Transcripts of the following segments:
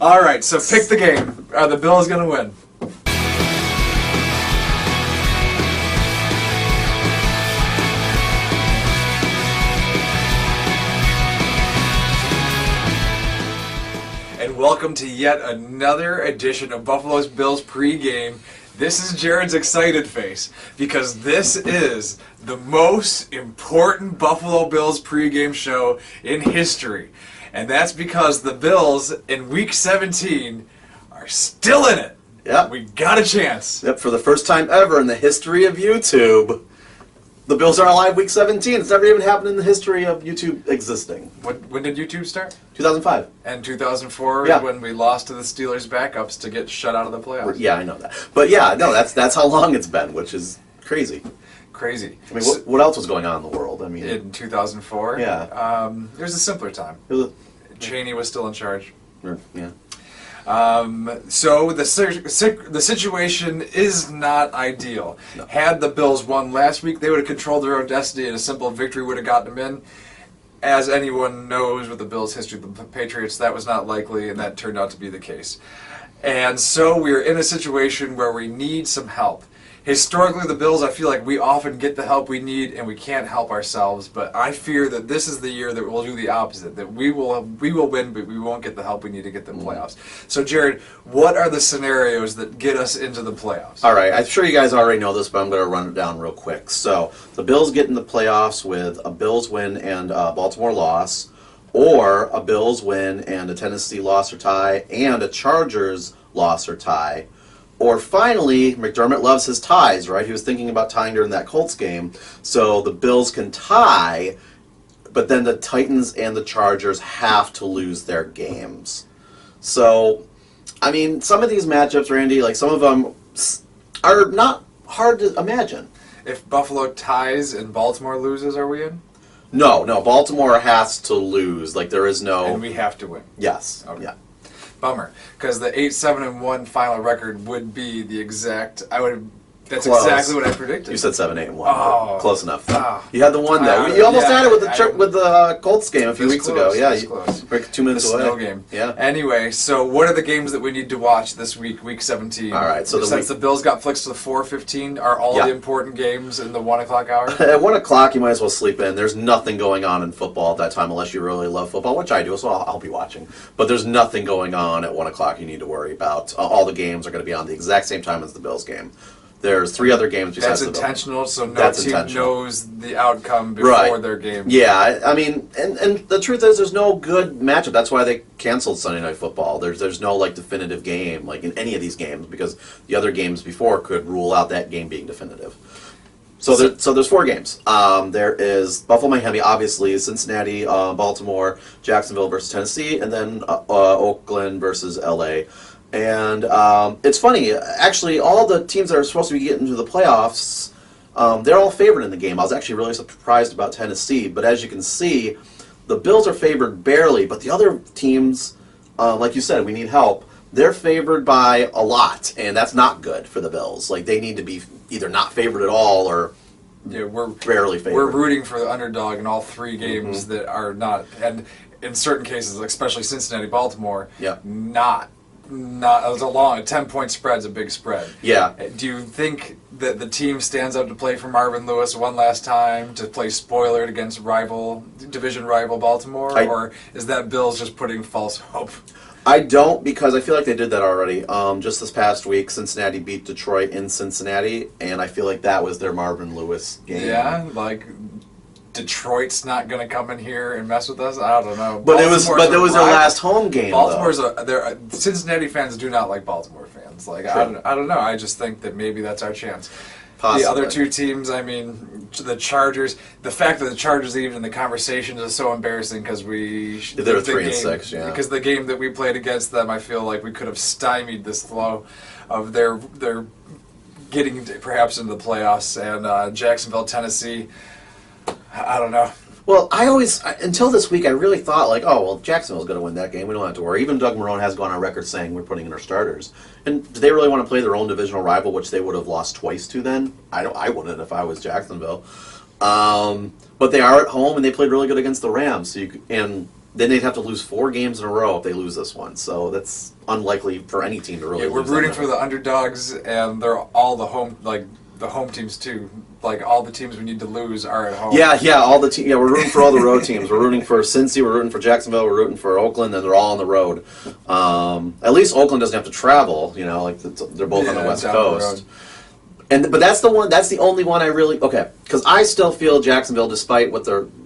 All right, so pick the game. Are the Bills going to win? And welcome to yet another edition of Buffalo's Bills pregame. This is Jared's excited face because this is the most important Buffalo Bills pregame show in history. And that's because the Bills in Week 17 are still in it. Yep. We got a chance. Yep, for the first time ever in the history of YouTube, the Bills are alive Week 17. It's never even happened in the history of YouTube existing. When did YouTube start? 2005. And 2004 Yeah. when we lost to the Steelers backups to get shut out of the playoffs. Yeah, I know that. But yeah, no, that's how long it's been, which is crazy. Crazy. I mean, what else was going on in the world? I mean, In 2004? Yeah. There's a simpler time. Cheney was still in charge. Yeah. So the situation is not ideal. No. Had the Bills won last week, they would have controlled their own destiny, and a simple victory would have gotten them in. As anyone knows with the Bills' history, the Patriots, that was not likely, and that turned out to be the case. And so we're in a situation where we need some help. Historically, the Bills, I feel like we often get the help we need and we can't help ourselves, but I fear that this is the year that we'll do the opposite, that we will win, but we won't get the help we need to get the playoffs. So, Jared, what are the scenarios that get us into the playoffs? All right, I'm sure you guys already know this, but I'm going to run it down real quick. So, the Bills get in the playoffs with a Bills win and a Baltimore loss, or a Bills win and a Tennessee loss or tie, and a Chargers loss or tie. Or finally, McDermott loves his ties, right? He was thinking about tying during that Colts game. So the Bills can tie, but then the Titans and the Chargers have to lose their games. So, I mean, some of these matchups, Randy, like some of them are not hard to imagine. If Buffalo ties and Baltimore loses, are we in? No, Baltimore has to lose. Like, there is no... And we have to win. Yes. Okay. Yeah. Bummer, because the 8-7-1 final record would be the exact. That's Close. exactly what I predicted. You said 7-8-1. Oh. Close enough. Oh. You had the one though. You almost had it with the Colts game a few weeks ago. Yeah, close. We're 2 minutes The away. snow game. Yeah. Anyway, so what are the games that we need to watch this week, Week 17? All right. So since the Bills got flicked to the 4:15, are all the important games in the 1 o'clock hour? At 1 o'clock, you might as well sleep in. There's nothing going on in football at that time unless you really love football, which I do, so I'll be watching. But there's nothing going on at 1 o'clock you need to worry about. All the games are going to be on the exact same time as the Bills game. There's 3 other games besides the Bills. That's intentional, so no team knows the outcome before their game. Yeah, I mean, and the truth is there's no good matchup. That's why they canceled Sunday Night Football. There's no, like, definitive game, like, in any of these games, because the other games before could rule out that game being definitive. So there's 4 games. There is Buffalo, Miami, obviously, Cincinnati, Baltimore, Jacksonville versus Tennessee, and then Oakland versus L.A., and it's funny, actually, all the teams that are supposed to be getting to the playoffs, they're all favored in the game. I was actually really surprised about Tennessee, but as you can see, the Bills are favored barely, but the other teams, like you said, we need help. They're favored by a lot, and that's not good for the Bills. Like, they need to be either not favored at all or we're barely favored. We're rooting for the underdog in all 3 games that are not, and in certain cases, especially Cincinnati, Baltimore, not. It's a 10-point spread's a big spread. Yeah. Do you think that the team stands up to play for Marvin Lewis one last time, to play spoiler against division rival Baltimore, or is that Bills just putting false hope? I don't, because I feel like they did that already. Just this past week, Cincinnati beat Detroit in Cincinnati, and I feel like that was their Marvin Lewis game. Yeah, like Detroit's not going to come in here and mess with us. I don't know. But it was their last home game. Cincinnati fans do not like Baltimore fans. Like I don't know. I just think that maybe that's our chance. Possibly. The other 2 teams, I mean, the Chargers. The fact that the Chargers are even in the conversation is so embarrassing because they were 3-6. Yeah. Because the game that we played against them, I feel like we could have stymied this flow of their getting perhaps into the playoffs. And Jacksonville, Tennessee. I don't know. Well, until this week, I really thought, like, oh, well, Jacksonville's going to win that game. We don't have to worry. Even Doug Marrone has gone on record saying we're putting in our starters. And do they really want to play their own divisional rival, which they would have lost twice to then? I wouldn't if I was Jacksonville. But they are at home, and they played really good against the Rams. And then they'd have to lose 4 games in a row if they lose this one. So that's unlikely for any team to really lose. We're rooting for the underdogs, and they're all the home teams too. Like all the teams we need to lose are at home. All the teams. Yeah, we're rooting for all the road teams. We're rooting for Cincy. We're rooting for Jacksonville. We're rooting for Oakland, and they're all on the road. At least Oakland doesn't have to travel. They're both on the West Coast. But that's the one. That's the only one I really because I still feel Jacksonville, despite what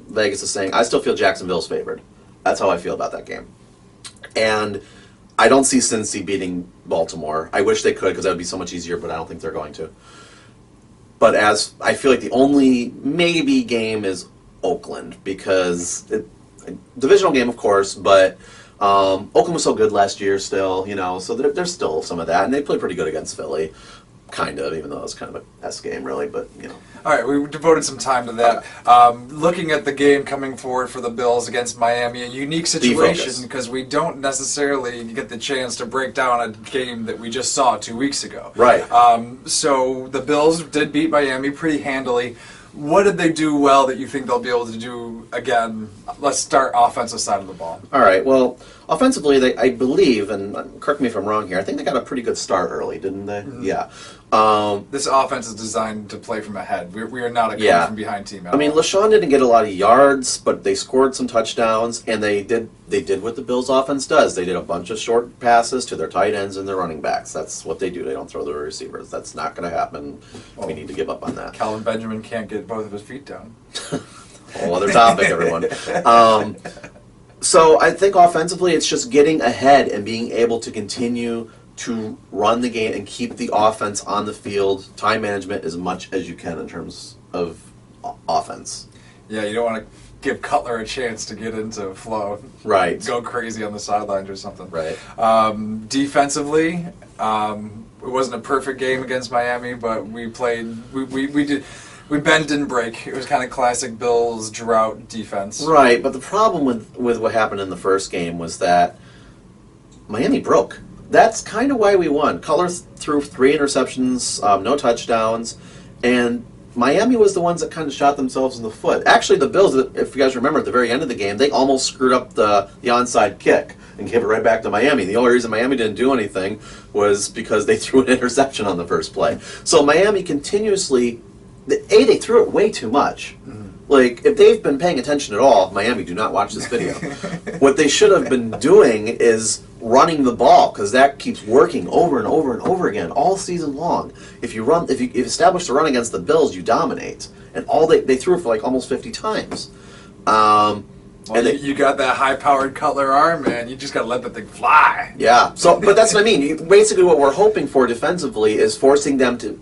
Vegas is saying. I still feel Jacksonville's favored. That's how I feel about that game. And I don't see Cincy beating Baltimore. I wish they could because that would be so much easier, but I don't think they're going to. But I feel like the only maybe game is Oakland because divisional game, of course, but Oakland was so good last year still, so there's still some of that. And they played pretty good against Philly. Kind of, even though it was kind of a S game, really, but, All right, we devoted some time to that. Looking at the game coming forward for the Bills against Miami, a unique situation because we don't necessarily get the chance to break down a game that we just saw 2 weeks ago. Right. So the Bills did beat Miami pretty handily. What did they do well that you think they'll be able to do again? Let's start offensive side of the ball. All right, well, offensively, I believe, and correct me if I'm wrong here, I think they got a pretty good start early, didn't they? Mm-hmm. Yeah. This offense is designed to play from ahead. We are not a come from behind team at all. LeSean didn't get a lot of yards, but they scored some touchdowns, and they did what the Bills offense does. They did a bunch of short passes to their tight ends and their running backs. That's what they do. They don't throw the receivers. That's not going to happen. We need to give up on that. Kelvin Benjamin can't get both of his feet down. Whole other topic, everyone. So I think offensively, it's just getting ahead and being able to continue to run the game and keep the offense on the field, time management as much as you can in terms of offense. Yeah, you don't want to give Cutler a chance to get into flow. Right. Go crazy on the sidelines or something. Right. Defensively, it wasn't a perfect game against Miami, but we played. We bend didn't break. It was kind of classic Bills drought defense. Right, but the problem with what happened in the first game was that Miami broke. That's kind of why we won. Cutler threw 3 interceptions, no touchdowns, and Miami was the ones that kind of shot themselves in the foot. Actually, the Bills, if you guys remember, at the very end of the game, they almost screwed up the onside kick and gave it right back to Miami. The only reason Miami didn't do anything was because they threw an interception on the first play. So Miami continuously, they threw it way too much. Mm-hmm. Like, if they've been paying attention at all, Miami, do not watch this video. What they should have been doing is running the ball, because that keeps working over and over and over again all season long. If you establish the run against the Bills, you dominate. And they threw it for like almost 50 times. You got that high-powered Cutler arm, man. You just got to let that thing fly. Yeah. So, but that's what I mean. Basically, what we're hoping for defensively is forcing them to,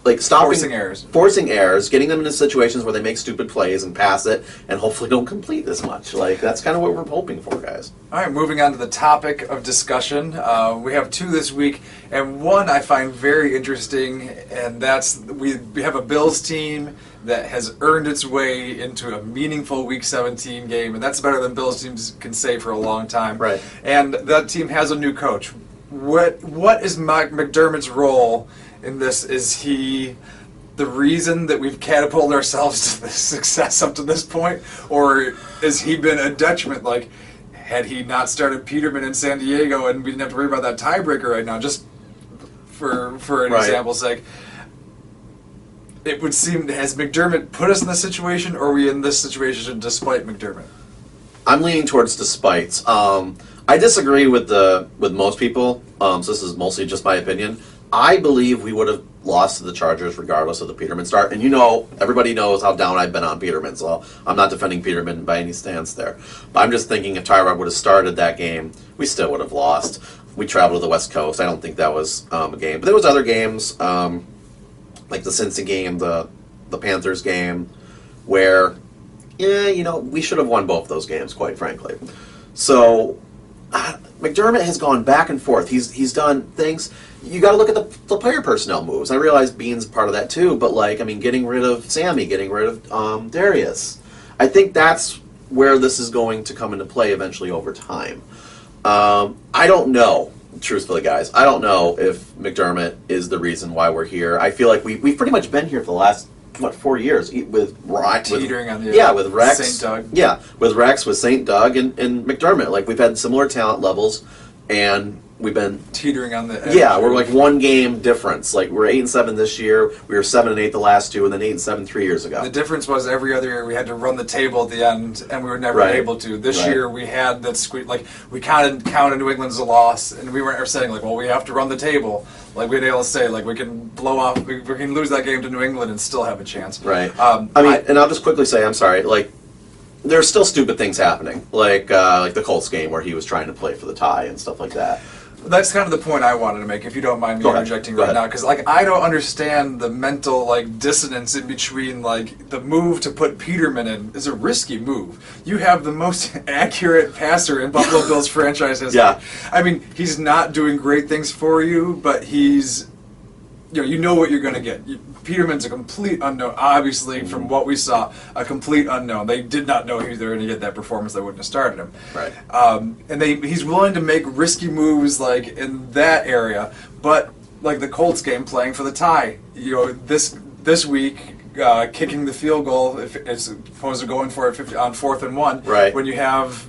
forcing errors, getting them into situations where they make stupid plays and pass it, and hopefully don't complete as much. That's kind of what we're hoping for, guys. All right, moving on to the topic of discussion. We have 2 this week, and one I find very interesting, and that's we have a Bills team that has earned its way into a meaningful Week 17 game, and that's better than Bills teams can say for a long time. Right. And that team has a new coach. What is McDermott's role in this? Is he the reason that we've catapulted ourselves to this success up to this point? Or has he been a detriment? Like, had he not started Peterman in San Diego and we didn't have to worry about that tiebreaker right now, just for an example's sake, it would seem, has McDermott put us in this situation, or are we in this situation despite McDermott? I'm leaning towards despite. I disagree with most people, so this is mostly just my opinion. I believe we would have lost to the Chargers regardless of the Peterman start. And everybody knows how down I've been on Peterman, so I'm not defending Peterman by any stance there. But I'm just thinking if Tyrod would have started that game, we still would have lost. We traveled to the West Coast. I don't think that was a game. But there was other games, like the Cincy game, the Panthers game, where, we should have won both those games, quite frankly. So McDermott has gone back and forth. He's done things. You got to look at the player personnel moves. I realize Beane's part of that too, but getting rid of Sammy, getting rid of Dareus. I think that's where this is going to come into play eventually over time. I don't know, truthfully, guys. I don't know if McDermott is the reason why we're here. I feel like we've pretty much been here for the last 4 years with Rex, teetering on the with Rex, St. Doug. Yeah, with Rex, with St. Doug, and McDermott. Like we've had similar talent levels, and we've been teetering on the edge. Yeah, we're like 1 game difference. Like we're 8-7 this year. We were 7-8 the last 2, and then 8-7 3 years ago. The difference was every other year we had to run the table at the end, and we were never Right. able to. This Right. year we had that squeak. Like we counted New England as a loss, and we weren't saying like, well, we have to run the table. Like we'd able to say like we can blow off, we can lose that game to New England and still have a chance. Right. And I'll just quickly say, I'm sorry. Like there's still stupid things happening, like the Colts game where he was trying to play for the tie and stuff like that. That's kind of the point I wanted to make, if you don't mind me interjecting right now, because like I don't understand the mental like dissonance in between like the move to put Peterman in is a risky move. You have the most accurate passer in Buffalo Bills franchise history. Yeah. I mean, he's not doing great things for you, but he's you know what you're going to get. Peterman's a complete unknown. Obviously, from what we saw, a complete unknown. They did not know he was going to get that performance. They wouldn't have started him. Right. And he's willing to make risky moves like in that area, but like the Colts game, playing for the tie. This week, kicking the field goal if as opposed to going for it on 4th and 1. Right. When you have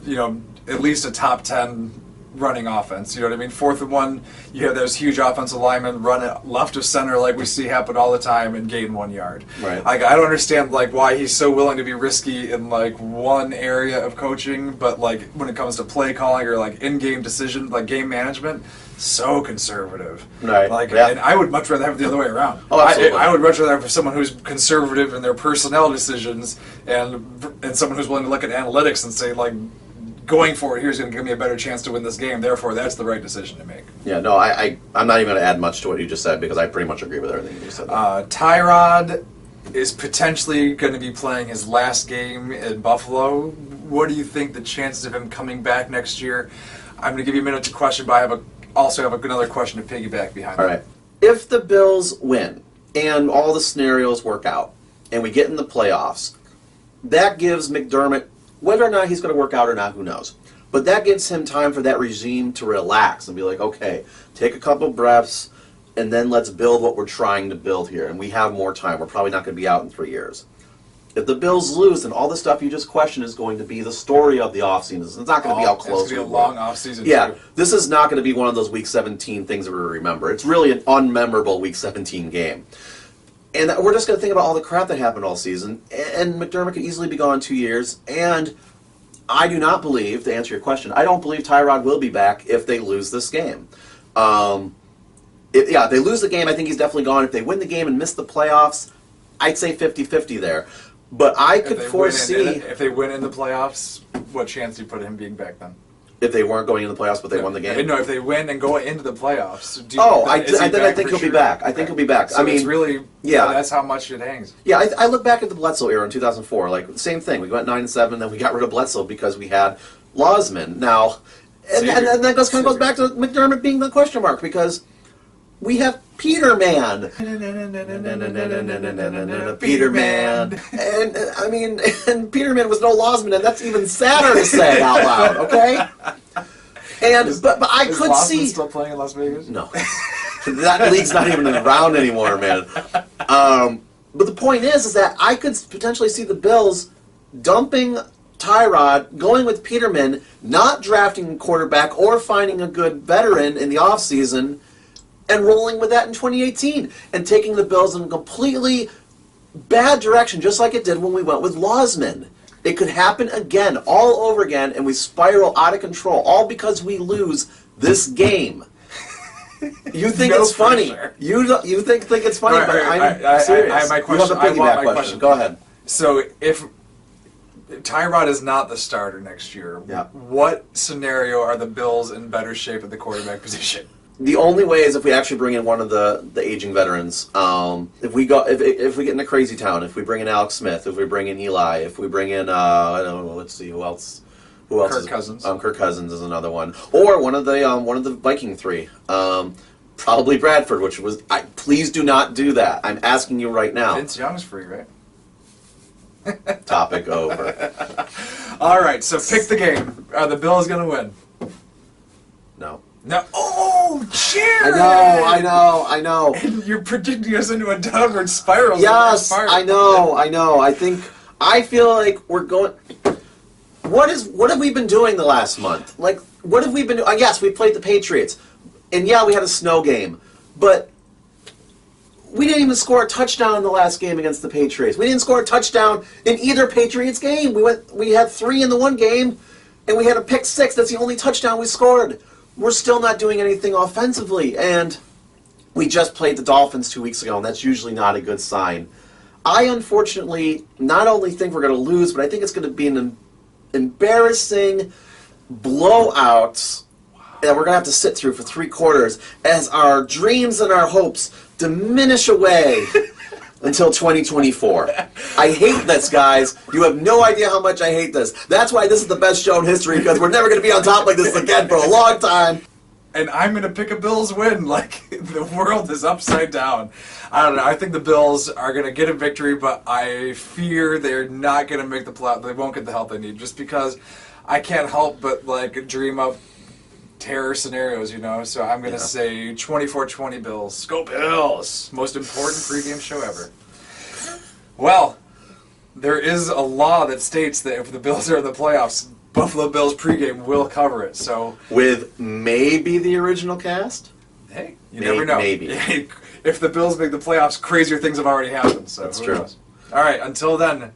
at least a top 10 running offense, you know what I mean? 4th and 1, you have those huge offensive linemen run it left of center like we see happen all the time and gain 1 yard. Right. Like I don't understand like why he's so willing to be risky in like one area of coaching, but like when it comes to play calling or like in-game decision, like game management, so conservative. Right. Like, Yeah. and I would much rather have it the other way around. Oh, absolutely. I would much rather have someone who's conservative in their personnel decisions and someone who's willing to look at analytics and say like, going for it here's going to give me a better chance to win this game. Therefore, that's the right decision to make. Yeah, no, I'm not even going to add much to what you just said because I pretty much agree with everything you just said. Tyrod is potentially going to be playing his last game in Buffalo. What do you think the chances of him coming back next year? I'm going to give you a minute to question, but I also have another question to piggyback behind All that. right. If the Bills win and all the scenarios work out and we get in the playoffs, that gives McDermott, whether or not he's going to work out or not, who knows. But that gives him time for that regime to relax and be like, okay, take a couple breaths, and then let's build what we're trying to build here. And we have more time. We're probably not going to be out in 3 years. If the Bills lose, then all the stuff you just questioned is going to be the story of the offseason. It's not going to be how close it's going to be we a were. long offseason. Yeah, too. this is not going to be one of those Week 17 things that we remember. It's really an unmemorable Week 17 game. And we're just going to think about all the crap that happened all season. And McDermott could easily be gone 2 years. And I do not believe, to answer your question, I don't believe Tyrod will be back if they lose this game. If they lose the game, I think he's definitely gone. If they win the game and miss the playoffs, I'd say 50-50 there. But I could foresee... If they win in the playoffs, what chance do you put him being back then? If they weren't going in the playoffs, but they won the game? No, if they win and go into the playoffs. I think he'll be back. I think he'll be back. So I mean, it's really, that's how much it hangs. Yeah, I look back at the Bledsoe era in 2004. Like, same thing. We went 9-7, then we got rid of Bledsoe because we had Losman. Now, and that kind of goes back to McDermott being the question mark because we have Peterman. Peterman. And, I mean, and Peterman was no Losman, and that's even sadder to say out loud, okay? But I could Losman see... still playing in Las Vegas? No. That league's not even around anymore, man. But the point is that I could potentially see the Bills dumping Tyrod, going with Peterman, not drafting a quarterback or finding a good veteran in the offseason, and rolling with that in 2018, and taking the Bills in a completely bad direction, just like it did when we went with Losman. It could happen again, all over again, and we spiral out of control, all because we lose this game. You think it's funny. Sure. You think it's funny, Right, but right, I'm serious. I have my question. You have a piggyback question. Go ahead. So if Tyrod is not the starter next year, what scenario are the Bills in better shape at the quarterback position? The only way is if we actually bring in one of the aging veterans. If we get into Crazy Town, if we bring in Alex Smith, if we bring in Eli, if we bring in I don't know, let's see who else. Kirk Cousins. Kirk Cousins is another one, or one of the Viking three. Probably Bradford, which was please do not do that. I'm asking you right now. Vince Young's free, right? Topic over. All right, so pick the game. Are the Bills going to win? No. No. Oh! so cheering. I know. And you're predicting us into a downward spiral. Yes, I know. I feel like we're going. What have we been doing the last month? Like, what have we been doing? Yes, we played the Patriots, and yeah, we had a snow game, but we didn't even score a touchdown in the last game against the Patriots. We didn't score a touchdown in either Patriots game. We had 3 in the one game, and we had a pick 6. That's the only touchdown we scored. We're still not doing anything offensively, and we just played the Dolphins 2 weeks ago, and that's usually not a good sign. I unfortunately not only think we're going to lose, but I think it's going to be an embarrassing blowout that we're going to have to sit through for 3 quarters as our dreams and our hopes diminish away until 2024. I hate this, guys. You have no idea how much I hate this. That's why this is the best show in history, because we're never going to be on top like this again for a long time. And I'm going to pick a Bills win. Like, the world is upside down. I don't know. I think the Bills are going to get a victory, but I fear they're not going to make the play. They won't get the help they need, just because I can't help but, like, dream up terror scenarios, you know? So I'm going to say 24-20 Bills. Go Bills! Most important pregame show ever. Well, there is a law that states that if the Bills are in the playoffs, Buffalo Bills pregame will cover it. So with maybe the original cast? Hey, you never know. Maybe. If the Bills make the playoffs, crazier things have already happened. So that's who true. knows? All right, until then.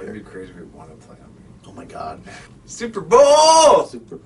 It'd be crazy if we won a playoff. Oh my God. Super Bowl! Super